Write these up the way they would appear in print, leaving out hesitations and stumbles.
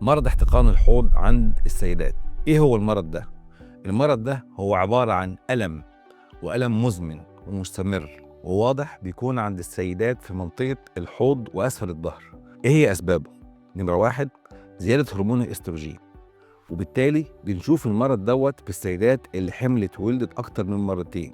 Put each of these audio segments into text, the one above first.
مرض احتقان الحوض عند السيدات. ايه هو المرض ده؟ المرض ده هو عبارة عن وألم مزمن ومستمر وواضح بيكون عند السيدات في منطقة الحوض وأسفل الظهر. ايه هي أسبابه؟ نمرة 1، زيادة هرمون الاستروجين، وبالتالي بنشوف المرض دوت في السيدات اللي حملت وولدت أكتر من مرتين،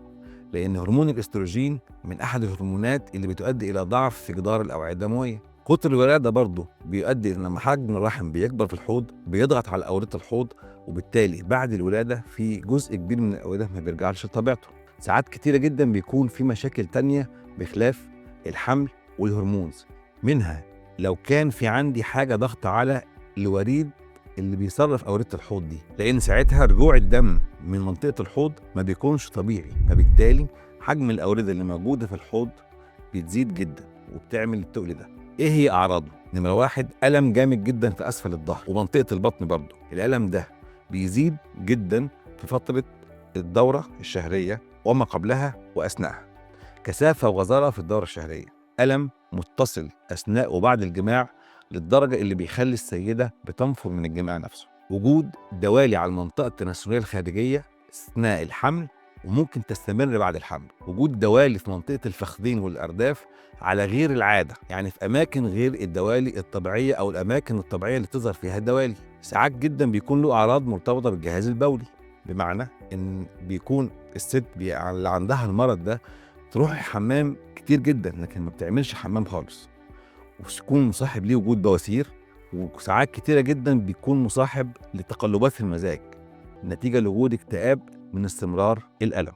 لأن هرمون الاستروجين من أحد الهرمونات اللي بتؤدي إلى ضعف في جدار الأوعية الدموية. كتر الولادة برضه بيؤدي إن لما حجم الرحم بيكبر في الحوض بيضغط على أوردة الحوض، وبالتالي بعد الولادة في جزء كبير من الأوردة ما بيرجعش لطبيعته. ساعات كتيرة جدا بيكون في مشاكل تانية بخلاف الحمل والهرمونز، منها لو كان في عندي حاجة ضغط على الوريد اللي بيصرف أوردة الحوض دي، لأن ساعتها رجوع الدم من منطقة الحوض ما بيكونش طبيعي، فبالتالي حجم الأوردة اللي موجودة في الحوض بتزيد جدا وبتعمل التقل ده. ايه هي اعراضه؟ نمرة 1، ألم جامد جدا في أسفل الظهر ومنطقة البطن برضه. الألم ده بيزيد جدا في فترة الدورة الشهرية وما قبلها وأثناءها. كثافة وغزارة في الدورة الشهرية. ألم متصل أثناء وبعد الجماع للدرجة اللي بيخلي السيدة بتنفر من الجماع نفسه. وجود دوالي على المنطقة التناسلية الخارجية أثناء الحمل وممكن تستمر بعد الحمل. وجود دوالي في منطقة الفخذين والأرداف على غير العادة، يعني في أماكن غير الدوالي الطبيعية أو الأماكن الطبيعية اللي تظهر فيها الدوالي. ساعات جدا بيكون له أعراض مرتبطة بالجهاز البولي، بمعنى إن بيكون الست اللي عندها المرض ده تروح الحمام كتير جدا لكن ما بتعملش حمام خالص، ويكون مصاحب ليه وجود بواسير، وساعات كتيرة جدا بيكون مصاحب لتقلبات في المزاج نتيجة لوجود اكتئاب من استمرار الألم.